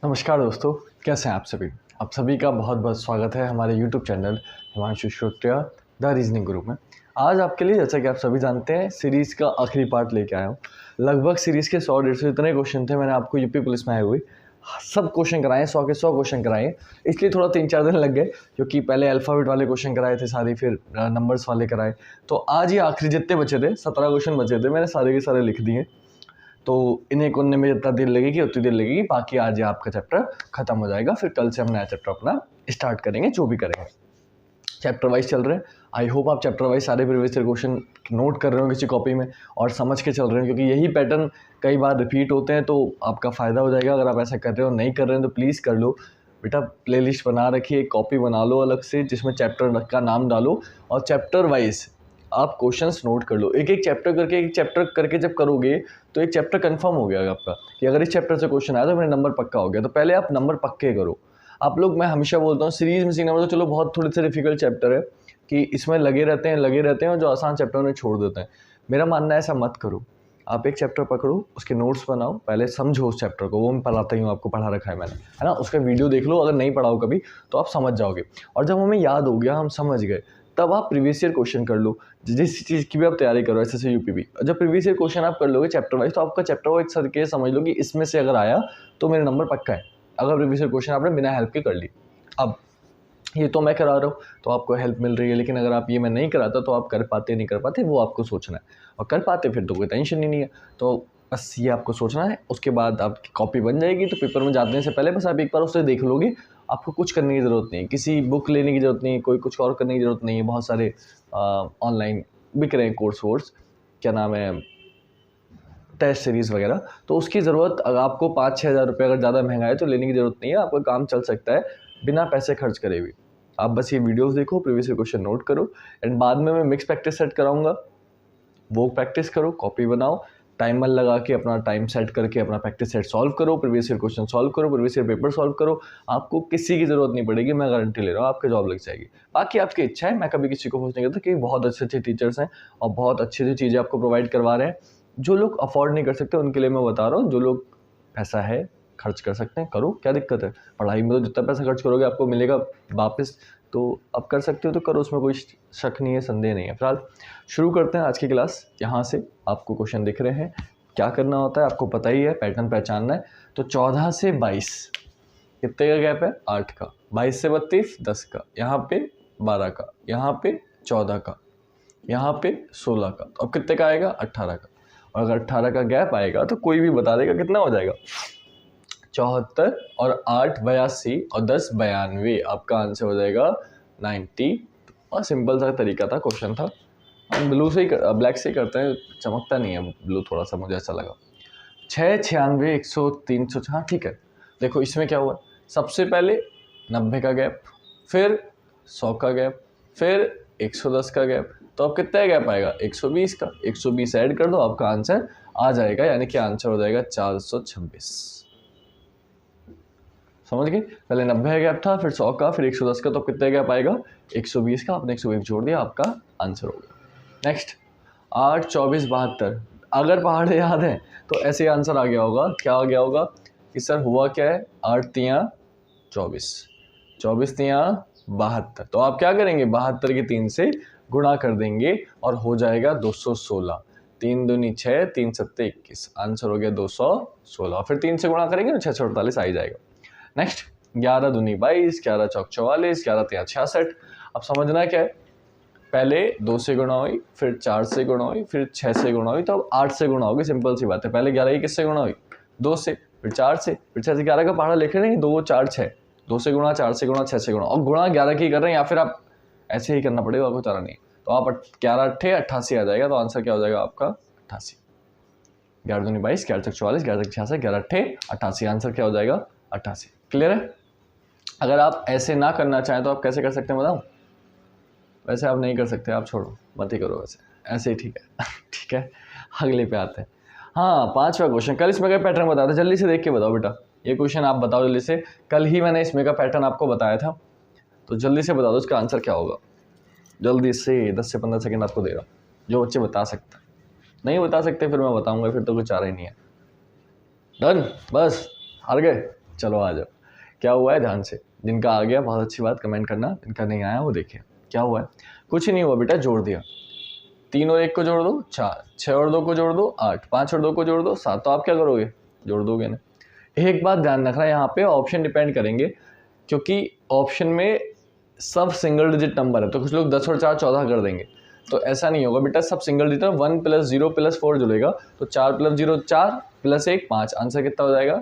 नमस्कार दोस्तों, कैसे हैं आप सभी। आप सभी का बहुत बहुत स्वागत है हमारे YouTube channel Himanshu Shrotriya the reasoning group में। आज आपके लिए, जैसा कि आप सभी जानते हैं, सीरीज़ का आखिरी पार्ट लेके आया हूँ। लगभग सीरीज़ के 100-150 इतने क्वेश्चन थे। मैंने आपको यूपी पुलिस में आए हुए सब क्वेश्चन कराए, 100 के 100 क्वेश्चन कराए। इसलिए थोड़ा 3-4 दिन लग गए, क्योंकि पहले अल्फ़ाबेट वाले क्वेश्चन कराए थे सारे, फिर नंबर्स वाले कराए। तो आज ये आखिरी जितने बचे थे, 17 क्वेश्चन बचे थे, मैंने सारे के सारे लिख दिए। तो इन्हें करने में जितना देर लगेगी उतनी देर लगेगी। बाकी आज ये आपका चैप्टर खत्म हो जाएगा, फिर कल से हम नया चैप्टर अपना स्टार्ट करेंगे, जो भी करेंगे। चैप्टर वाइज चल रहे हैं। आई होप आप चैप्टर वाइज सारे प्रीवियस ईयर क्वेश्चन नोट कर रहे हो किसी कॉपी में और समझ के चल रहे हो, क्योंकि यही पैटर्न कई बार रिपीट होते हैं, तो आपका फ़ायदा हो जाएगा। अगर आप ऐसा कर रहे हो, नहीं कर रहे हैं, तो प्लीज़ कर लो बेटा। प्लेलिस्ट बना रखिए, एक कॉपी बना लो अलग से, जिसमें चैप्टर का नाम डालो और चैप्टर वाइज आप क्वेश्चंस नोट कर लो। एक एक चैप्टर करके जब करोगे तो एक चैप्टर कंफर्म हो गया आपका, कि अगर इस चैप्टर से क्वेश्चन आया तो मेरा नंबर पक्का हो गया। तो पहले आप नंबर पक्के करो। आप लोग, मैं हमेशा बोलता हूँ, सीरीज में सीखना मतलब चलो बहुत थोड़े से डिफिकल्ट चैप्टर है कि इसमें लगे रहते हैं और जो आसान चैप्टर उन्हें छोड़ देते हैं। मेरा मानना है ऐसा मत करो। आप एक चैप्टर पकड़ो, उसके नोट्स बनाओ, पहले समझो उस चैप्टर को। वो मैं पढ़ाता ही हूँ, आपको पढ़ा रखा है मैंने, है ना। उसका वीडियो देख लो, अगर नहीं पढ़ाओ कभी तो आप समझ जाओगे। और जब हमें याद हो गया, हम समझ गए, तब आप प्रीवियस ईयर क्वेश्चन कर लो। जिस चीज़ की भी आप तैयारी करो, एसएससी यूपीपी, जब प्रीवियस ईयर क्वेश्चन आप कर लोगे चैप्टर वाइज, तो आपका चैप्टर वाइज सर के समझ लो कि इसमें से अगर आया तो मेरा नंबर पक्का है, अगर प्रीवियस ईयर क्वेश्चन आपने बिना हेल्प के कर ली। अब ये तो मैं करा रहा हूँ तो आपको हेल्प मिल रही है, लेकिन अगर आप ये मैं नहीं कराता तो आप कर पाते नहीं कर पाते, वो आपको सोचना है। और कर पाते फिर तो कोई टेंशन ही नहीं है। तो बस ये आपको सोचना है। उसके बाद आपकी कॉपी बन जाएगी, तो पेपर में जाने से पहले बस आप एक बार उसे देख लोगे। आपको कुछ करने की ज़रूरत नहीं है, किसी बुक लेने की ज़रूरत नहीं है, कोई कुछ और करने की ज़रूरत नहीं है। बहुत सारे ऑनलाइन बिक रहे हैं कोर्स, क्या नाम है, टेस्ट सीरीज़ वगैरह। तो उसकी ज़रूरत, अगर आपको 5-6 हज़ार रुपये अगर ज़्यादा महंगा है तो लेने की ज़रूरत नहीं है। आपका काम चल सकता है बिना पैसे खर्च करे भी। आप बस ये वीडियोस देखो, प्रीवियस ईयर क्वेश्चन नोट करो, एंड बाद में मैं मिक्स प्रैक्टिस सेट कराऊंगा, वो प्रैक्टिस करो, कॉपी बनाओ, टाइमर लगा के अपना टाइम सेट करके अपना प्रैक्टिस सेट सॉल्व करो, प्रीवियस ईयर क्वेश्चन सॉल्व करो, प्रीवियस ईयर पेपर सॉल्व करो। आपको किसी की ज़रूरत नहीं पड़ेगी, मैं गारंटी ले रहा हूँ, आपकी जॉब लग जाएगी। बाकी आपकी इच्छा है, मैं कभी किसी को फोर्स नहीं करता, क्योंकि बहुत अच्छे टीचर्स हैं और बहुत अच्छी अच्छी चीज़ें आपको प्रोवाइड करवा रहे हैं। जो लोग अफोर्ड नहीं कर सकते उनके लिए मैं बता रहा हूँ, जो लोग पैसा है खर्च कर सकते हैं, करो, क्या दिक्कत है। पढ़ाई में तो जितना पैसा खर्च करोगे आपको मिलेगा वापस, तो अब कर सकते हो तो करो, उसमें कोई शक नहीं है, संदेह नहीं है। फिलहाल शुरू करते हैं आज की क्लास। यहाँ से आपको क्वेश्चन दिख रहे हैं, क्या करना होता है आपको पता ही है, पैटर्न पहचानना है। तो 14 से 22 कितने का गैप है? 8 का। 22 से 32 10 का, यहाँ पे 12 का, यहाँ पे 14 का, यहाँ पे 16 का। तो अब कितने का आएगा? 18 का। और अगर 18 का गैप आएगा तो कोई भी बता देगा कितना हो जाएगा। 74 और 8 82 और 10 92। आपका आंसर हो जाएगा 90। और सिंपल सा तरीका था, क्वेश्चन था। हम ब्लू से ही ब्लैक से ही करते हैं, चमकता नहीं है ब्लू, थोड़ा सा मुझे ऐसा लगा। 6 96 100 300, हाँ ठीक है। देखो इसमें क्या हुआ, सबसे पहले 90 का गैप, फिर 100 का गैप, फिर 110 का गैप। तो अब कितना गैप आएगा? 120 का। 120 ऐड कर दो, आपका आंसर आ जाएगा, यानी कि आंसर हो जाएगा 426। समझ गए? पहले 90 का गैप था, फिर 100 का, फिर 110 का। तो कितने गैप आएगा? 120 का। आपने 120 जोड़ दिया, आपका आंसर हो गया। नेक्स्ट 8 24 72। अगर पहाड़ याद है तो ऐसे आंसर आ गया होगा। क्या आ गया होगा कि सर हुआ क्या है? 8 तियाँ 24, 24 तियाँ 72। तो आप क्या करेंगे? 72 के 3 से गुणा कर देंगे और हो जाएगा 216। 3 दूनी 6, 3 सत्ते 21। आंसर हो गया 216। फिर 3 से गुणा करेंगे तो 6 48 आ ही जाएगा। नेक्स्ट 11 दूनी 22, 11 चौक 44, 11 तियाँ 66। अब समझना क्या है, पहले 2 से गुणा हुई, फिर 4 से गुणा हुई, फिर 6 से गुणा हुई, तो अब 8 से गुणा होगी। सिंपल सी बात है। पहले 11 की किससे गुणा हुई? 2 से, फिर 4 से, फिर 6 से। 11 का पहाड़ा लिख रहे हैं, 2 4 6, 2 से गुणा, 4 से गुणा, 6 से गुणा, और गुणा 11 की कर रहे हैं, या फिर आप ऐसे ही करना पड़ेगा, आपको चारा नहीं। तो आप 11 8 88 आ जाएगा। तो आंसर क्या हो जाएगा आपका? 88। 11 दूनी 22, 11 चौक 44, 11 चौक 66, 11 8 88। आंसर क्या हो जाएगा? 88। क्लियर है? अगर आप ऐसे ना करना चाहें तो आप कैसे कर सकते हैं बताऊं? वैसे आप नहीं कर सकते, आप छोड़ो, मत ही करो, वैसे ऐसे ही ठीक है। ठीक है, अगले पे आते हैं। हाँ, 5वां क्वेश्चन। कल इसमें का पैटर्न बताया था, जल्दी से देख के बताओ बेटा। ये क्वेश्चन आप बताओ जल्दी से। कल ही मैंने इसमें का पैटर्न आपको बताया था, तो जल्दी से बता दो इसका आंसर क्या होगा। जल्दी से, 10 से 15 सेकंड आपको दे रहा हूँ। जो बच्चे बता सकते हैं, नहीं बता सकते फिर मैं बताऊँगा, फिर तो कुछ चारा ही नहीं है। डन, बस हार गए। चलो आ जाओ, क्या हुआ है ध्यान से, जिनका आ गया बहुत अच्छी बात, कमेंट करना, जिनका नहीं आया वो देखिए क्या हुआ है। कुछ नहीं हुआ बेटा, जोड़ दिया, 3 और 1 को जोड़ दो 4, 6 और 2 को जोड़ दो 8, 5 और 2 को जोड़ दो 7, तो आप क्या करोगे, जोड़ दोगे ना। एक बात ध्यान रखना, यहाँ पे ऑप्शन डिपेंड करेंगे, क्योंकि ऑप्शन में सब सिंगल डिजिट नंबर है, तो कुछ लोग 10 और 4 14 कर देंगे, तो ऐसा नहीं होगा बेटा, सब सिंगल डिजिट, 1 + 0 + 4 जुड़ेगा, तो 4 + 0 4 + 1 5, आंसर कितना हो जाएगा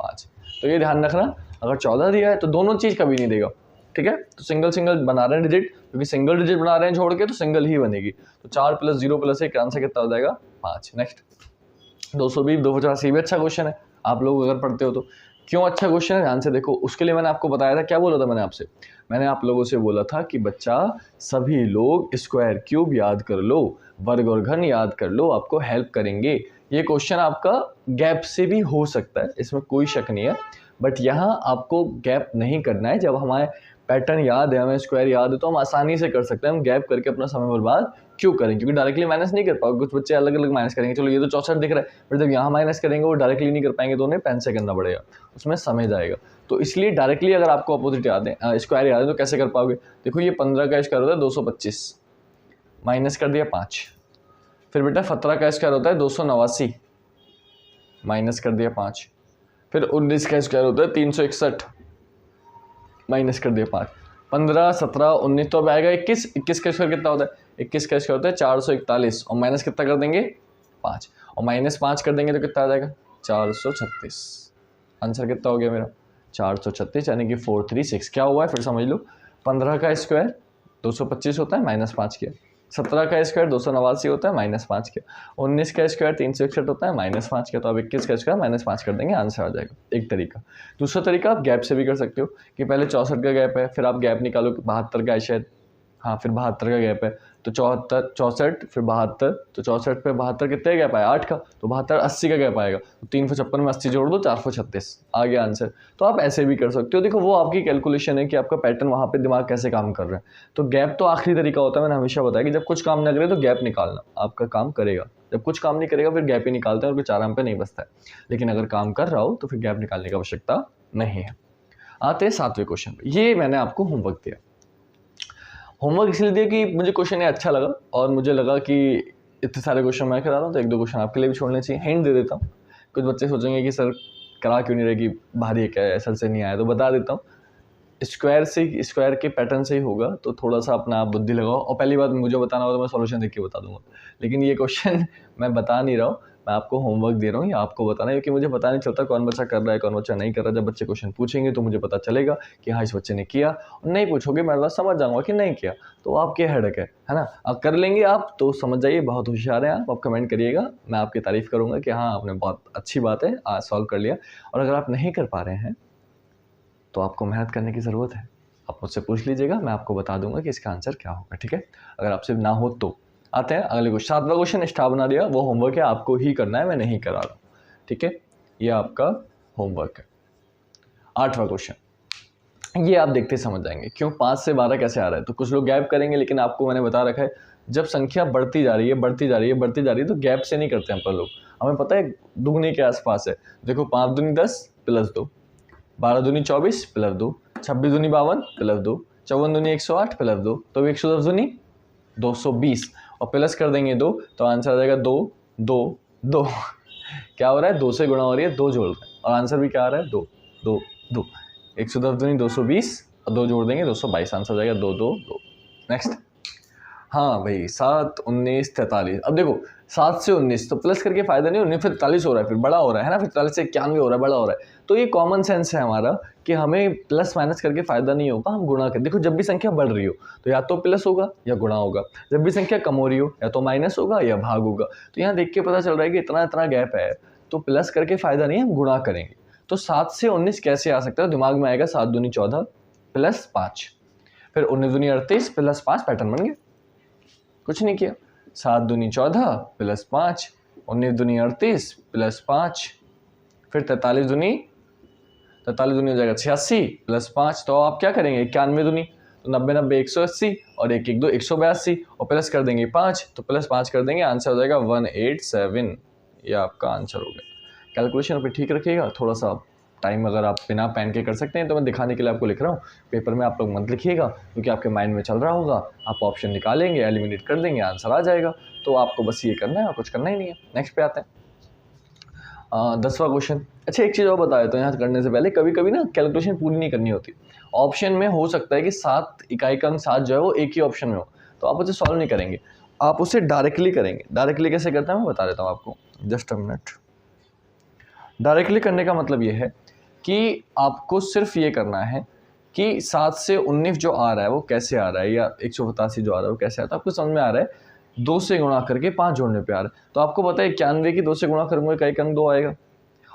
5। तो ये ध्यान रखना, अगर 14 दिया है तो दोनों चीज़ कभी नहीं देगा, ठीक है। तो सिंगल सिंगल बना रहे हैं डिजिट, क्योंकि सिंगल डिजिट बना रहे हैं छोड़ के, तो सिंगल ही बनेगी, तो 4 + 0 + 1 आंसर कितना हो जाएगा 5। नेक्स्ट 220 285 भी अच्छा क्वेश्चन है, आप लोग अगर पढ़ते हो तो। क्यों अच्छा क्वेश्चन है, ध्यान से देखो, उसके लिए मैंने आपको बताया था, क्या बोला था मैंने आपसे, मैंने आप लोगों से बोला था कि बच्चा सभी लोग स्क्वायर क्यूब याद कर लो, वर्ग और घन याद कर लो, आपको हेल्प करेंगे। ये क्वेश्चन आपका गैप से भी हो सकता है, इसमें कोई शक नहीं है, बट यहाँ आपको गैप नहीं करना है। जब हमारे पैटर्न याद है, हमें स्क्वायर याद है, तो हम आसानी से कर सकते हैं। हम गैप करके अपना समय बर्बाद क्यों करें, क्योंकि डायरेक्टली माइनस नहीं कर पाओगे, कुछ बच्चे अलग अलग माइनस करेंगे, चलो ये तो 64 दिख रहा है, बट जब यहाँ माइनस करेंगे वो डायरेक्टली नहीं कर पाएंगे, तो उन्हें पेन से करना पड़ेगा, उसमें समय जाएगा। तो इसलिए डायरेक्टली अगर आपको अपोजिट याद है, स्क्वायर याद है, तो कैसे कर पाओगे, देखो ये 15 का स्क्वायर होता है 225, माइनस कर दिया 5, फिर बेटा 17 का स्क्वायर होता है 289, माइनस कर दिया 5, फिर 19 का स्क्वायर होता है 361, माइनस कर दिया 5, 15 17 19, तो अब आएगा 21, 21 का स्क्वायर कितना होता है, 21 का स्क्वायर होता है 441, और माइनस कितना कर देंगे 5, और -5 कर देंगे तो कितना आ जाएगा 436। आंसर कितना हो गया मेरा 436, यानी कि 436। क्या हुआ है फिर समझ लो, 15 का स्क्वायर 225 होता है, -5 किया, 17 का स्क्वायर 289 होता है, -5 किया, 19 का स्क्वायर 361 होता है, -5 किया, तो अब 21 का स्क्वायर -5 कर देंगे, आंसर आ जाएगा। एक तरीका। दूसरा तरीका आप गैप से भी कर सकते हो, कि पहले 64 का गैप है, फिर आप गैप निकालो कि 72 का है शायद, हाँ फिर 72 का गैप है, तो 74 64 फिर 72, तो 64 पे 72 कितने गैप आया 8 का, तो 72 80 का गैप आएगा, तो 356 में 80 जोड़ दो 436, आ गया आंसर। तो आप ऐसे भी कर सकते हो, देखो वो आपकी कैलकुलेशन है कि आपका पैटर्न वहाँ पे दिमाग कैसे काम कर रहा है। तो गैप तो आखिरी तरीका होता है, मैंने हमेशा बताया कि जब कुछ काम ना करे तो गैप निकालना आपका काम करेगा, जब कुछ काम नहीं करेगा फिर गैप ही निकालते हैं और कुछ आराम पे नहीं बचता है, लेकिन अगर काम कर रहा हो तो फिर गैप निकालने की आवश्यकता नहीं है। आते हैं 7वें क्वेश्चन पे, ये मैंने आपको होमवर्क दिया। होमवर्क इसलिए दिया कि मुझे क्वेश्चन ये अच्छा लगा, और मुझे लगा कि इतने सारे क्वेश्चन मैं करा रहा हूँ तो 1-2 क्वेश्चन आपके लिए भी छोड़ने चाहिए। हिंट दे देता हूँ, कुछ बच्चे सोचेंगे कि सर करा क्यों नहीं रहे, कि भारी क्या है, सर से नहीं आया, तो बता देता हूँ। स्क्वायर से, स्क्वायर के पैटर्न से ही होगा, तो थोड़ा सा अपना आप बुद्धि लगाओ, और पहली बात मुझे बताना होगा तो मैं सॉल्यूशन देख के बता दूंगा, लेकिन ये क्वेश्चन मैं बता नहीं रहा हूँ, मैं आपको होमवर्क दे रहा हूँ, ये आपको बताना है, क्योंकि मुझे पता नहीं चलता कौन बच्चा कर रहा है कौन बच्चा नहीं कर रहा। जब बच्चे क्वेश्चन पूछेंगे तो मुझे पता चलेगा कि हाँ इस बच्चे ने किया, और नहीं पूछोगे मैं बस समझ जाऊँगा कि नहीं किया, तो आपके हेडक है ना। अब कर लेंगे आप तो समझ जाइए बहुत होशियार हैं आप कमेंट करिएगा, मैं आपकी तारीफ़ करूँगा कि हाँ आपने बहुत अच्छी बात है आज सॉल्व कर लिया। और अगर आप नहीं कर पा रहे हैं तो आपको मेहनत करने की ज़रूरत है, आप मुझसे पूछ लीजिएगा, मैं आपको बता दूंगा कि इसका आंसर क्या होगा, ठीक है। अगर आपसे ना हो तो आते हैं अगले क्वेश्चन। 7वां क्वेश्चन स्टार बना दिया, वो होमवर्क है, आपको ही करना है, मैं नहीं करा रहा हूँ, ठीक है, ये आपका होमवर्क है। 8वां क्वेश्चन, ये आप देखते समझ जाएंगे क्यों 5 से 12 कैसे आ रहा है। तो कुछ लोग गैप करेंगे, लेकिन आपको मैंने बता रखा है जब संख्या बढ़ती जा रही है बढ़ती जा रही है बढ़ती जा रही है तो गैप से नहीं करते हैं पर लोग, हमें पता है दुगने के आसपास है। देखो 5 दूनी 10 प्लस 2, 12 दूनी 24 प्लस 2, 26 दूनी 52 प्लस 2, 54 दूनी 108 प्लस 2, तो 110 दूनी 220, और प्लस कर देंगे 2 तो आंसर आ जाएगा 2 2 2। क्या हो रहा है 2 से गुणा हो रही है, 2 जोड़ रहे हैं, और आंसर भी क्या आ रहा है 2 2 2। 110 दूनी 220 और 2 जोड़ देंगे 222, आंसर आ जाएगा 2 2 2। नेक्स्ट, हाँ भाई 7 19 43। अब देखो 7 से 19 तो प्लस करके फायदा नहीं, 19 फिर 43 हो रहा है, फिर बड़ा हो रहा है ना, फिर 43 से 91 हो रहा है, बड़ा हो रहा है। तो ये कॉमन सेंस है हमारा कि हमें प्लस माइनस करके फायदा नहीं होगा, हम गुणा करें। देखो जब भी संख्या बढ़ रही हो तो या तो प्लस होगा या गुणा होगा, जब भी संख्या कम हो रही हो या तो माइनस होगा या भाग होगा। तो यहाँ देख के पता चल रहा है कि इतना इतना गैप है, तो प्लस करके फायदा नहीं है, हम गुणा करेंगे। तो 7 से 19 कैसे आ सकता है, दिमाग में आएगा 7 दूनी 14 प्लस 5, फिर 19 दूनी 38 प्लस 5, पैटर्न बन गया, कुछ नहीं किया। 7 दूनी 14 प्लस 5, 19 दूनी 38 प्लस 5, फिर 43 दूनी हो जाएगा 86 प्लस 5, तो आप क्या करेंगे 91 दूनी, तो 90 90 180 और 1 1 2 182, और प्लस कर देंगे 5, तो प्लस 5 कर देंगे, आंसर हो जाएगा 187। ये आपका आंसर हो गया। कैलकुलेशन पे ठीक रखिएगा, थोड़ा सा टाइम अगर आप बिना पेन के कर सकते हैं तो मैं दिखाने के लिए आपको लिख रहा हूँ। पेपर में आप लोग मत लिखिएगा क्योंकि आपके माइंड में चल रहा होगा, आप ऑप्शन निकालेंगे, एलिमिनेट कर देंगे, आंसर आ जाएगा। तो आपको बस ये करना है और कुछ करना ही नहीं है। नेक्स्ट पे आते हैं 10वां क्वेश्चन। अच्छा एक चीज़ और बता देता हूँ यहाँ करने से पहले, कभी कभी ना कैलकुलेशन पूरी नहीं करनी होती। ऑप्शन में हो सकता है कि 7 इकाई का अंक 7 जो है वो एक ही ऑप्शन में हो, तो आप उसे सॉल्व नहीं करेंगे, आप उसे डायरेक्टली करेंगे। डायरेक्टली कैसे करते हैं मैं बता देता हूँ आपको, जस्ट अ मिनट। डायरेक्टली करने का मतलब ये है कि आपको सिर्फ ये करना है कि 7 से 19 जो आ रहा है वो कैसे आ रहा है, या 185 जो आ रहा है वो कैसे आ रहा है, तो आपको समझ में आ रहा है 2 से गुणा करके 5 जोड़ने पे आ रहा है। तो आपको पता है 91 की 2 से गुणा करूँगा इकाई अंक 2 आएगा,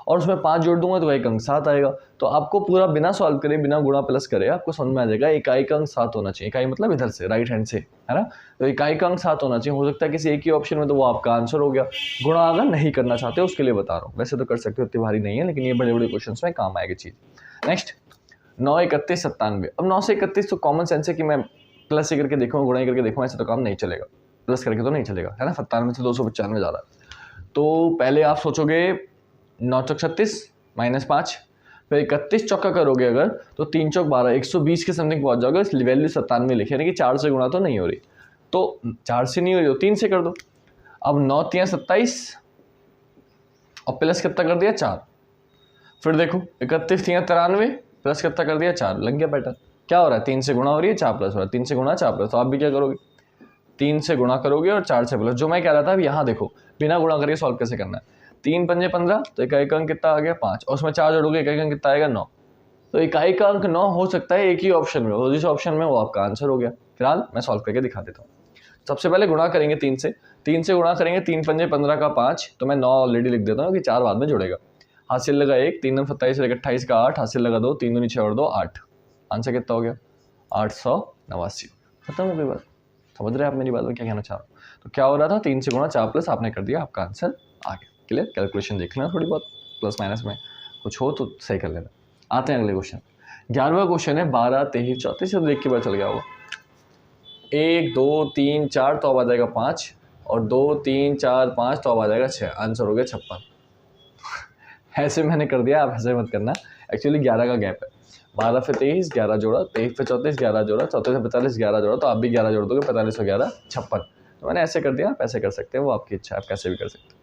और उसमें 5 जोड़ दूंगा तो इकाई अंक 7 आएगा। तो आपको पूरा बिना सॉल्व करे, बिना गुणा प्लस करे आपको समझ में आ जाएगा इकाई का अंक 7 होना चाहिए। इकाई मतलब इधर से राइट हैंड से, है ना। तो इकाई का अंक 7 होना चाहिए। हो सकता है किसी एक ही ऑप्शन में, तो वो आपका आंसर हो गया। गुणा अगर नहीं करना चाहते उसके लिए बता रहा हूँ, वैसे तो कर सकते हो, इतनी भारी नहीं है, लेकिन ये बड़े बड़े क्वेश्चन में काम आएगी चीज़। नेक्स्ट 9, 31, 97। अब 9 से 31 तो कॉमन सेंस है कि मैं प्लस से करके देखूँ, गुणा करके देखूँ, ऐसे तो काम नहीं चलेगा, प्लस करके तो नहीं चलेगा, है ना। 97 से 295 जा रहा है। तो पहले आप सोचोगे 9 चौक 36 -5, फिर 31 चौका करोगे अगर तो 3 चौक 12, 120 के समथिंग पहुंच जाओगे। इस वैल्यू 97 लिखे, यानी कि 4 से गुणा तो नहीं हो रही, तो 4 से नहीं हो रही तो 3 से कर दो। अब 9 3 27 और प्लस कितना कर दिया 4, फिर देखो 31 3 93 प्लस कितना कर दिया 4, लग गया पैटर्न। क्या हो रहा है, 3 से गुणा हो रही है 4 प्लस हो रहा है, 3 से गुणा 4 प्लस। तो आप भी क्या करोगे, 3 से गुणा करोगे और 4 से प्लस। जो मैं कह रहा था अब यहाँ देखो, बिना गुणा करके सॉल्व कैसे करना है। 3 पंजे 15, तो इकाई का अंक कितना आ गया 5, और उसमें 4 जोड़ोगे इकाई का अंक कितना आएगा 9। तो इकाई का अंक 9 हो सकता है एक ही ऑप्शन में हो, जिस ऑप्शन में वो आपका आंसर हो गया। फिलहाल मैं सॉल्व करके दिखा देता हूँ। सबसे पहले गुणा करेंगे 3 से, 3 से गुणा करेंगे, 3 पंजे 15 का 5, तो मैं 9 ऑलरेडी लिख देता हूँ कि 4 बाद में जुड़ेगा। हासिल लगा 1, 3 27 28 का 8, हासिल लगा 2, 3 6 और 2 8। आंसर कितना हो गया 889। खत्म हो गई बात। समझ रहे हैं आप मेरी बात में क्या कहना चाह रहा हूँ। तो क्या हो रहा था, 3 से गुणा 4 प्लस आपने कर दिया, आपका आंसर आ गया। क्लियर। कैलकुलेशन देख लेना थोड़ी बहुत, प्लस माइनस में कुछ हो तो सही कर लेना। आते हैं अगले क्वेश्चन। 11वां क्वेश्चन है 12 23 34 से देख के पता चल गया होगा। 1 2 3 4 तो अब आ जाएगा 5, और 2 3 4 5 तो अब आ जाएगा 6। आंसर हो गया 56। ऐसे मैंने कर दिया, आप ऐसे मत करना। एक्चुअली 11 का गैप है, 12 पे 23 11 जोड़ा, 23 पे 34 11 जोड़ा, 34 पे 45 11 जोड़ा, तो आप भी 11 जोड़ दोगे, 45 और 11 56। तो मैंने ऐसे कर दिया, आप ऐसे कर सकते हैं, वो आपकी इच्छा है, आप कैसे भी कर सकते हैं।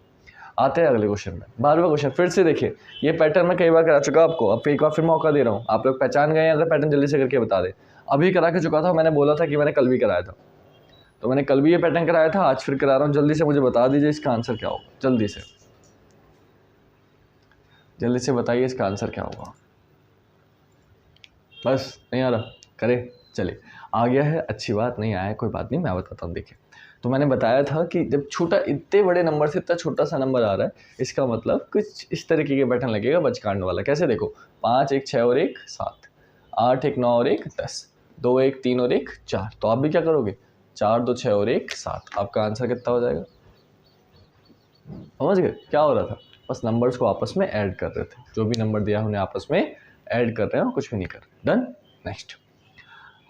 आते हैं अगले क्वेश्चन में। 12वां क्वेश्चन फिर से देखिए, ये पैटर्न मैं कई बार करा चुका आपको, अब एक बार फिर मौका दे रहा हूँ। आप लोग पहचान गए हैं, अगर पैटर्न जल्दी से करके बता दें। अभी करा के चुका था, मैंने बोला था कि मैंने कल भी कराया था, तो मैंने कल भी ये पैटर्न कराया था, आज फिर करा रहा हूँ। जल्दी से मुझे बता दीजिए इसका आंसर क्या होगा, जल्दी से बताइए इसका आंसर क्या होगा। बस नहीं आ रहा, करे चलिए। आ गया है, अच्छी बात। नहीं आया कोई बात नहीं, मैं बताता हूँ। देखिए, तो मैंने बताया था कि जब छोटा, इतने बड़े नंबर से इतना छोटा सा नंबर आ रहा है, इसका मतलब कुछ इस तरीके के पैटर्न लगेगा बचकांड वाला। कैसे देखो, 5 1 6 और 1 7, 8 1 9 और 1 10, 2 1 3 और 1 4। तो आप भी क्या करोगे, 4 2 6 और 1 7। आपका आंसर कितना हो जाएगा, समझ गए क्या हो रहा था। बस नंबर्स को आपस में ऐड कर रहे थे, जो भी नंबर दिया है उन्हें आपस में ऐड कर रहे हैं, कुछ भी नहीं कर रहे। डन। नेक्स्ट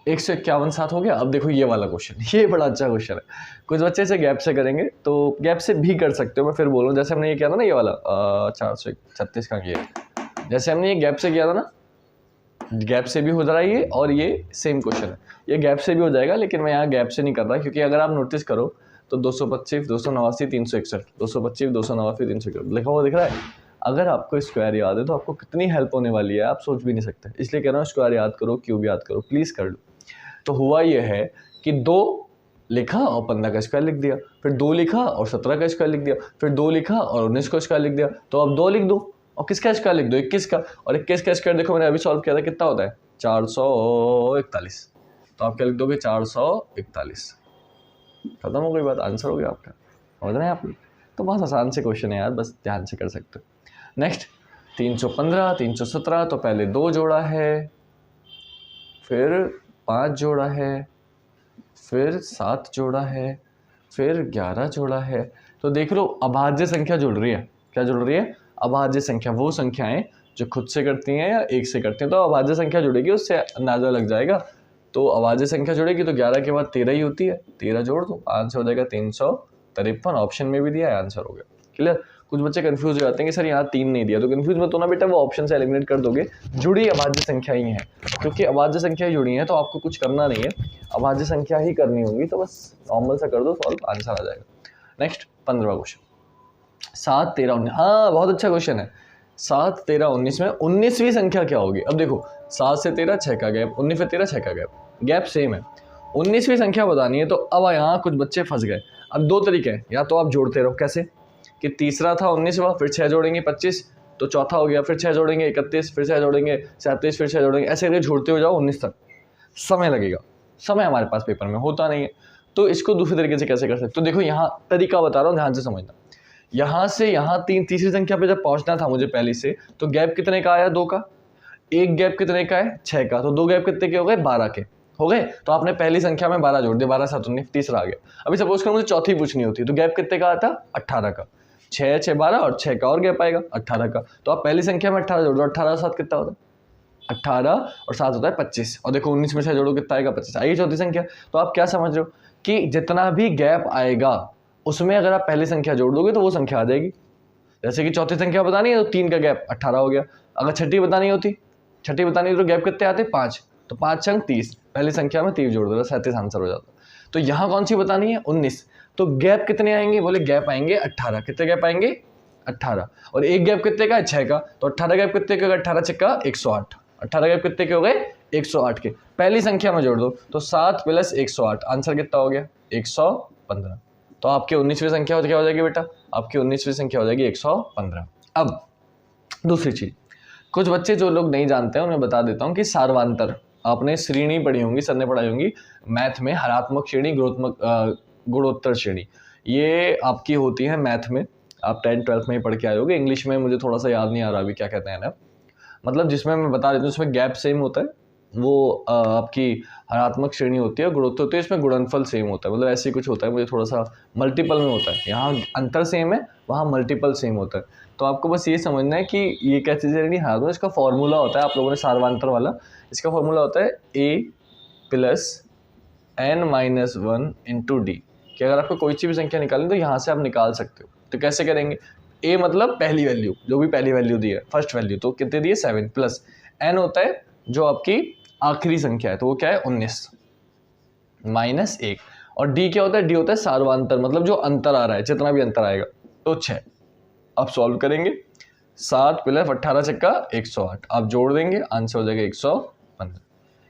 151 7 हो गया। अब देखो ये वाला क्वेश्चन, ये बड़ा अच्छा क्वेश्चन है। कुछ बच्चे से गैप से करेंगे, तो गैप से भी कर सकते हो। मैं फिर बोलूँ, जैसे हमने ये किया था ना, ये वाला 436 का ये, जैसे हमने ये गैप से किया था ना, गैप से भी हो रहा है ये, और ये सेम क्वेश्चन है, ये गैप से भी हो जाएगा। लेकिन मैं यहाँ गैप से नहीं कर रहा, क्योंकि अगर आप नोटिस करो तो 225 289 361, 225 289 361 लिखा हुआ दिख रहा है। अगर आपको स्क्वायर याद है तो आपको कितनी हेल्प होने वाली है, आप सोच भी नहीं सकते। इसलिए कह रहा हूँ, स्क्वायर याद करो, क्यूब याद करो, प्लीज़ कर लो। तो हुआ ये है कि 2 लिखा और 15 का स्क्वायर लिख दिया, फिर 2 लिखा और 17 का स्क्वायर लिख दिया, फिर 2 लिखा और 19 का स्क्वायर लिख दिया। तो अब 2 लिख दो और किसका स्क्वायर लिख दो, 21 का। और 21 का स्क्वायर देखो, मैंने अभी सॉल्व किया था, कितना होता है 441। तो आप क्या लिख दोगे 441। खत्म हो गई बात, आंसर हो गया आपका। समझ रहे हैं आप। तो बहुत आसान से क्वेश्चन है यार, बस ध्यान से कर सकते हो। नेक्स्ट 315 317, तो पहले 2 जोड़ा है, फिर 5 जोड़ा है, फिर 7 जोड़ा है, फिर 11 जोड़ा है। तो देख लो, अभाज्य संख्या जुड़ रही है। क्या जुड़ रही है, अभाज्य संख्या। वो संख्याएं जो खुद से करती हैं या एक से करती हैं, तो अभाज्य संख्या जुड़ेगी, उससे अंदाजा लग जाएगा। तो अभाज्य संख्या जुड़ेगी तो 11 के बाद 13 ही होती है, 13 जोड़ दो, आंसर हो जाएगा 353। ऑप्शन में भी दिया है, आंसर हो गया। क्लियर। कुछ बच्चे कंफ्यूज हो जाते हैं कि सर यहाँ 3 नहीं दिया, तो कंफ्यूज मत होना बेटा, वो ऑप्शन से एलिमिनेट कर दोगे। जुड़ी अभाज्य संख्या ही है, क्योंकि अभाज्य संख्या जुड़ी है तो आपको कुछ करना नहीं है, अभाज्य संख्या ही करनी होगी, तो बस नॉर्मल सा कर दो सॉल्व, आंसर आ जाएगा। नेक्स्ट 15वां क्वेश्चन, 7, 13, 19। हाँ बहुत अच्छा क्वेश्चन है। 7, 13, 19 में 19वीं संख्या क्या होगी? अब देखो 7 से 13 6 का गैप, 19 से 13 6 का गैप, गैप सेम है। 19वीं संख्या बतानी है, तो अब यहाँ कुछ बच्चे फंस गए। अब 2 तरीके हैं, या तो आप जोड़ते रहो, कैसे कि तीसरा था 19वां, फिर 6 जोड़ेंगे 25, तो चौथा हो गया, फिर 6 जोड़ेंगे 31, फिर 6 जोड़ेंगे 37, फिर 6 जोड़ेंगे, ऐसे करके जोड़ते हो जाओ 19 तक। समय लगेगा, समय हमारे पास पेपर में होता नहीं है, तो इसको दूसरे तरीके से कैसे कर सकते? तो देखो यहाँ तरीका बता रहा हूँ, ध्यान से समझना। यहाँ से यहाँ तीसरी संख्या पे जब पहुंचना था मुझे पहले से, तो गैप कितने का आया? 2 का। एक गैप कितने का है? 6 का। तो 2 गैप कितने के हो गए? 12 के हो गए। तो आपने पहली संख्या में 12 जोड़ दिया, 12 7 19, तीसरा आ गया। अभी सपोज करो मुझे चौथी पूछनी होती, तो गैप कितने का आता? 18 का। 6 6 12 और 6 का और गैप आएगा 18 का। तो आप पहली संख्या में 18 जोड़ दो, 18 और 7 कितना होता है? 18 और 7 होता है 25, और देखो 19 में 6 जोड़ो कितना आएगा? 25। आइए चौथी संख्या। तो आप क्या समझ रहे हो कि जितना भी गैप आएगा उसमें अगर आप पहली संख्या जोड़ दोगे तो वो संख्या आ जाएगी। जैसे कि चौथी संख्या बतानी है तो 3 का गैप 18 हो गया। अगर छठी बतानी होती, छठी बतानी तो गैप कितने आते? 5, तो 5 छंग 30, पहली संख्या में 30 जोड़ दो, 37 आंसर हो जाता। तो यहाँ कौन सी बतानी है? 19। तो गैप कितने आएंगे? बोले गैप आएंगे 18। कितने गैप आएंगे? 18। और एक गैप कितने का है? 6 का। तो 18 गैप कितने के हो गए? 18 6 का 108। 18 गैप कितने के हो गए? 108 के। पहली संख्या में जोड़ दो, तो 7 + 108, आंसर कितना हो गया? 115। तो आपकी 19वीं संख्या क्या हो जाएगी बेटा? आपकी 19वीं संख्या हो जाएगी 115। अब दूसरी चीज, कुछ बच्चे जो लोग नहीं जानते हैं उन्हें बता देता हूँ कि सार्वांतर आपने श्रेणी पढ़ी होंगी, सर ने पढ़ाई होंगी मैथ में, हरात्मक श्रेणी, गुणोत्तर श्रेणी, ये आपकी होती है मैथ में। आप 10th 12th में ही पढ़ के आए होगे। इंग्लिश में मुझे थोड़ा सा याद नहीं आ रहा अभी क्या कहते हैं ना, मतलब जिसमें मैं बता देता हूँ उसमें गैप सेम होता है, वो आपकी हरात्मक श्रेणी होती है, गुणोत्तर होती है, इसमें गुणनफल सेम होता है, मतलब ऐसे कुछ होता है, मुझे थोड़ा सा मल्टीपल में होता है, यहाँ अंतर सेम है, वहाँ मल्टीपल सेम होता है। तो आपको बस ये समझना है कि ये कैसी श्रेणी है, तो इसका फॉर्मूला होता है, आप लोगों ने सार्वांतर वाला, इसका फॉर्मूला होता है a + n - 1 × d, कि अगर आपको कोई सी भी संख्या निकालनी तो यहाँ से आप निकाल सकते हो। तो कैसे करेंगे? a मतलब पहली वैल्यू, जो भी पहली वैल्यू दी है, फर्स्ट वैल्यू, तो कितने दिए? 7, प्लस n होता है जो आपकी आखिरी संख्या है, तो वो क्या है? 19 - 1, और d क्या होता है? d होता है सार्वांतर, मतलब जो अंतर आ रहा है, जितना भी अंतर आएगा, तो 6। आप सॉल्व करेंगे, 7 + 18 छक्का 108, आप जोड़ देंगे, आंसर हो जाएगा 115।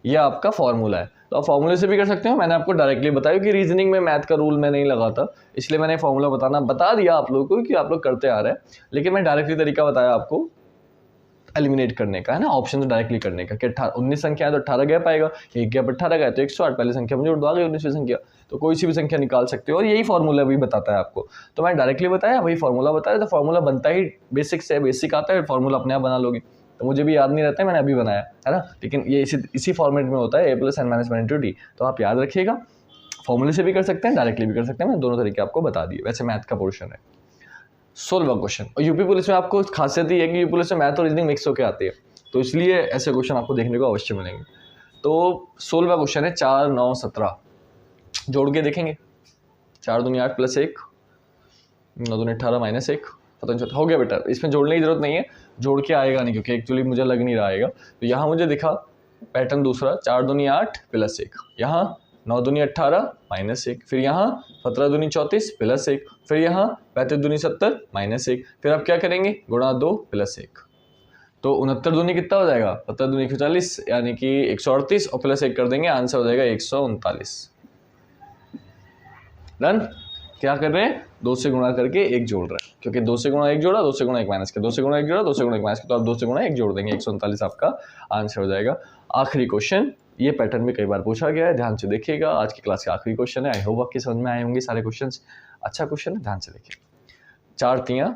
यह आपका फॉर्मूला है। तो आप फॉर्मूले से भी कर सकते हो, मैंने आपको डायरेक्टली बताया कि रीजनिंग में मैथ का रूल मैं नहीं लगाता, इसलिए मैंने फॉर्मूला बता दिया आप लोगों को कि आप लोग करते आ रहे हैं, लेकिन मैं डायरेक्टली तरीका बताया आपको एलिमिनेट करने का, है ना, ऑप्शन तो डायरेक्टली करने का, कि 19 संख्या है तो 18 गैप आएगा, एक गैप 18 का है तो 108, पहली संख्या में जोड़ दो, आ गई 19वीं संख्या। तो कोई सी भी संख्या निकाल सकते हो, और यही फॉर्मूला भी बताता है आपको। तो मैं डायरेक्टली बताया, वही फॉर्मूला बताया, तो फॉर्मूला बनता ही बेसिक से, बेसिक आता है, फॉर्मूला अपने आप बना लोगे। तो मुझे भी याद नहीं रहता है, मैंने अभी बनाया है ना, लेकिन ये इसी फॉर्मेट में होता है, a + n - 1 × d। तो आप याद रखिएगा, फॉर्मूले से भी कर सकते हैं, डायरेक्टली भी कर सकते हैं, मैं दोनों तरीके आपको बता दिए। वैसे मैथ का पोर्शन है। 16वां क्वेश्चन, और यूपी पुलिस में आपको खासियत ये है कि यूपी पुलिस में मैथ और रीजनिंग मिक्स होकर आती है, तो इसलिए ऐसे क्वेश्चन आपको देखने को अवश्य मिलेंगे। तो 16वां क्वेश्चन है, 4 9 17, जोड़ के देखेंगे। 4 दूनी 8 + 1, 9 दूनी 18 - 1, पता नहीं चलता, हो गया बेटा, इसमें जोड़ने की जरूरत नहीं है, जोड़ के आएगा नहीं, क्योंकि एक्चुअली मुझे लग नहीं रहा आएगा। तो यहाँ मुझे दिखा पैटर्न दूसरा, 4 दूनी 8 + 1, यहाँ 9 दूनी 18 - 1, फिर यहाँ 17 दूनी 34 + 1, फिर यहाँ 35 दूनी 70 - 1, फिर आप क्या करेंगे? गुणा 2 + 1, तो 69 दूनी कितना हो जाएगा? 17 दूनी 140, यानी कि 138, और +1 कर देंगे, आंसर हो जाएगा 139। डन। क्या कर रहे हैं? 2 से गुणा करके 1 जोड़ रहे हैं, क्योंकि 2 से गुणा 1 जोड़ा, 2 से गुणा 1 माइनस किया, 2 से गुणा 1 जोड़ा, 2 से गुणा 1 माइनस किया, तो आप 2 से गुणा 1 जोड़ देंगे, 139 आपका आंसर हो जाएगा। आखिरी क्वेश्चन, ये पैटर्न में कई बार पूछा गया है, ध्यान से देखिएगा, आज की क्लास का आखिरी क्वेश्चन है। आई होप आपकी समझ में आए होंगे सारे क्वेश्चन। अच्छा क्वेश्चन है, ध्यान से देखिए। 4 3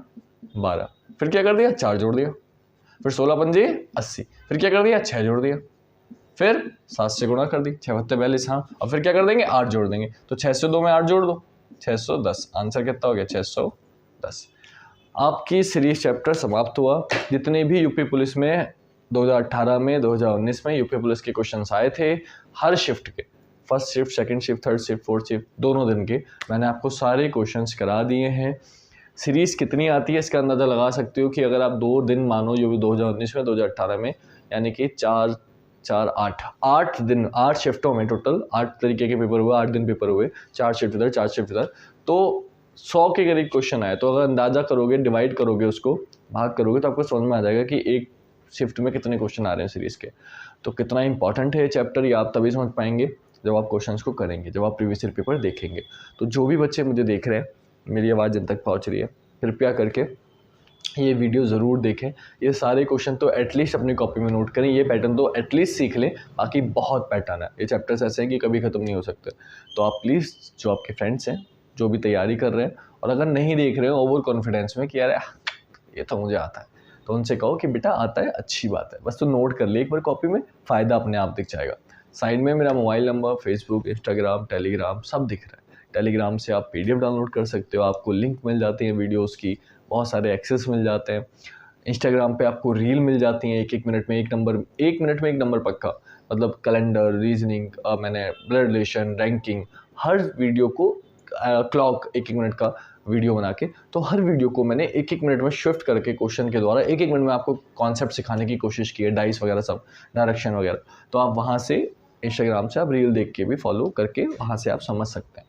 12, फिर क्या कर दिया? 4 जोड़ दिया, फिर 16 पंजे 80, फिर क्या कर दिया? 6 जोड़ दिया, फिर 7 से गुणा कर दी, 6 बत्ते 42, हाँ, और फिर क्या कर देंगे? 8 जोड़ देंगे, तो 6 से 2 में 8 जोड़ दो, 610, आंसर कितना हो गया? 610। आपकी सीरीज चैप्टर समाप्त हुआ। जितने भी यूपी पुलिस में 2018 में 2019 में यूपी पुलिस के क्वेश्चंस आए थे, हर शिफ्ट के, first shift, second shift, third shift, fourth shift, दोनों दिन के, मैंने आपको सारे क्वेश्चंस करा दिए हैं। सीरीज़ कितनी आती है इसका अंदाज़ा लगा सकते हो कि अगर आप 2 दिन मानो जो भी 2019 में 2018 में, यानी कि 4 4 8 दिन 8 शिफ्टों में टोटल 8 तरीके के पेपर हुए, 8 दिन पेपर हुए, 4 शिफ्ट इधर 4 शिफ्ट इधर, तो 100 के करीब क्वेश्चन आए। तो अगर अंदाज़ा करोगे, डिवाइड करोगे, उसको भाग करोगे, तो आपको समझ में आ जाएगा कि एक शिफ्ट में कितने क्वेश्चन आ रहे हैं सीरीज़ के। तो कितना इंपॉर्टेंट है ये चैप्टर, ये आप तभी समझ पाएंगे जब आप क्वेश्चंस को करेंगे, जब आप प्रीवियस ईयर पेपर देखेंगे। तो जो भी बच्चे मुझे देख रहे हैं, मेरी आवाज़ जिन तक पहुंच रही है, कृपया करके ये वीडियो ज़रूर देखें। ये सारे क्वेश्चन तो एटलीस्ट अपनी कॉपी में नोट करें, ये पैटर्न तो एटलीस्ट सीख लें। बाकी बहुत पैटर्न है, ये चैप्टर्स ऐसे हैं कि कभी ख़त्म नहीं हो सकते। तो आप प्लीज़, जो आपके फ्रेंड्स हैं, जो भी तैयारी कर रहे हैं, और अगर नहीं देख रहे हो ओवर कॉन्फिडेंस में कि यार ये तो मुझे आता है, तो उनसे कहो कि बेटा आता है, अच्छी बात है, बस तो नोट कर ले एक बार कॉपी में, फ़ायदा अपने आप दिख जाएगा। साइड में मेरा mobile number, Facebook, Instagram, Telegram सब दिख रहा है। टेलीग्राम से आप PDF डाउनलोड कर सकते हो, आपको लिंक मिल जाती है वीडियोज़ की, बहुत सारे एक्सेस मिल जाते हैं। इंस्टाग्राम पे आपको रील मिल जाती हैं, एक मिनट में एक नंबर पक्का, मतलब कैलेंडर, रीजनिंग, मैंने ब्लड रिलेशन, रैंकिंग, हर वीडियो को क्लॉक 1 मिनट का वीडियो बना के, तो हर वीडियो को मैंने 1 मिनट में शिफ्ट करके क्वेश्चन के द्वारा 1 मिनट में आपको कॉन्सेप्ट सिखाने की कोशिश की है, डाइस वगैरह सब, डायरेक्शन वगैरह। तो आप वहाँ से इंस्टाग्राम से आप रील देख के भी फॉलो करके वहाँ से आप समझ सकते हैं।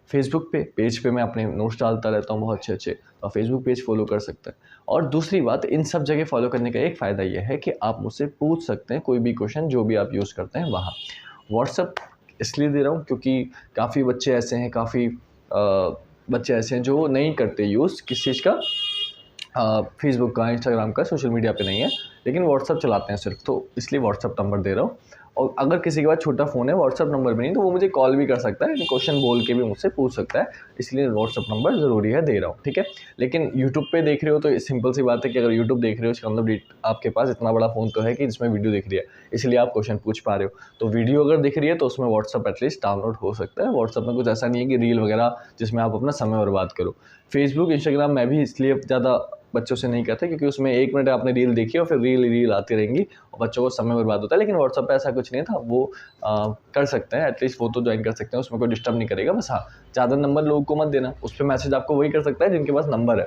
फेसबुक पेज पे मैं अपने नोट्स डालता रहता हूँ बहुत अच्छे, तो फेसबुक पेज फॉलो कर सकते हैं। और दूसरी बात, इन सब जगह फॉलो करने का एक फ़ायदा यह है कि आप मुझसे पूछ सकते हैं कोई भी क्वेश्चन जो भी आप यूज़ करते हैं वहाँ। व्हाट्सअप इसलिए दे रहा हूँ क्योंकि काफ़ी बच्चे ऐसे हैं, बच्चे ऐसे हैं जो नहीं करते यूज़ किस चीज़ का, फेसबुक का, इंस्टाग्राम का, सोशल मीडिया पे नहीं है, लेकिन व्हाट्सअप चलाते हैं सिर्फ, तो इसलिए व्हाट्सअप नंबर दे रहा हूँ। और अगर किसी के पास छोटा फ़ोन है, व्हाट्सअप नंबर भी नहीं, तो वो मुझे कॉल भी कर सकता है, क्वेश्चन बोल के भी मुझसे पूछ सकता है, इसलिए व्हाट्सअप नंबर ज़रूरी है, दे रहा हूँ, ठीक है। लेकिन यूट्यूब पे देख रहे हो तो सिंपल सी बात है कि अगर यूट्यूब देख रहे हो इसका मतलब आपके पास इतना बड़ा फ़ोन तो है कि जिसमें वीडियो दिख रही है, इसलिए आप क्वेश्चन पूछ पा रहे हो। तो वीडियो अगर दिख रही है तो उसमें व्हाट्सअप एटलीस्ट डाउनलोड हो सकता है। व्हाट्सअप में कुछ ऐसा नहीं है कि रील वगैरह जिसमें आप अपना समय बर्बाद करो। फेसबुक, इंस्टाग्राम मैं भी इसलिए ज़्यादा बच्चों से नहीं कहते क्योंकि उसमें 1 मिनट आपने रील देखी और फिर रील आती रहेंगी और बच्चों को समय बर्बाद होता है। लेकिन व्हाट्सअप पे ऐसा कुछ नहीं था, वो कर सकते हैं, एटलीस्ट वो तो ज्वाइन कर सकते हैं, उसमें कोई डिस्टर्ब नहीं करेगा। बस हाँ, ज़्यादा नंबर लोगों को मत देना, उस पर मैसेज आपको वही कर सकता है जिनके पास नंबर है।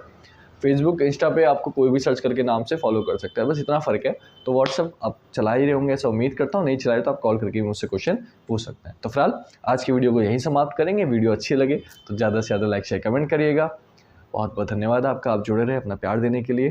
फेसबुक, इंस्टा पे आपको कोई भी सर्च करके नाम से फॉलो कर सकता है, बस इतना फ़र्क है। तो व्हाट्सअप आप चला ही रहे होंगे ऐसा उम्मीद करता हूँ, नहीं चलाए तो आप कॉल करके मुझसे क्वेश्चन पूछ सकते हैं। तो फिलहाल आज की वीडियो को यहीं समाप्त करेंगे। वीडियो अच्छी लगे तो ज़्यादा से ज़्यादा लाइक शेयर कमेंट करिएगा। बहुत बहुत धन्यवाद आपका, आप जुड़े रहे अपना प्यार देने के लिए।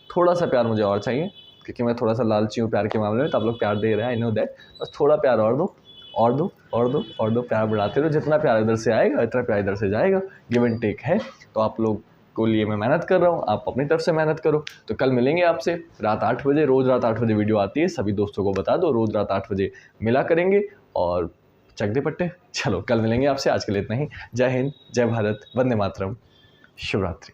थोड़ा सा प्यार मुझे और चाहिए क्योंकि मैं थोड़ा सा लालची हूँ प्यार के मामले में, तो आप लोग प्यार दे रहे हैं, आई नो दैट। बस थोड़ा प्यार और दो और दो और दो और दो, प्यार बढ़ाते रहो। जितना प्यार इधर से आएगा इतना प्यार इधर से जाएगा, गिव एंड टेक है। तो आप लोग को लिए मैं मेहनत कर रहा हूँ, आप अपनी तरफ से मेहनत करो। तो कल मिलेंगे आपसे रात 8 बजे, रोज़ रात 8 बजे वीडियो आती है, सभी दोस्तों को बता दो, रोज़ रात 8 बजे मिला करेंगे और चक दे पट्टे। चलो कल मिलेंगे आपसे, आज के लिए इतना ही। जय हिंद, जय भारत, वंदे मातरम, शिवरात्रि।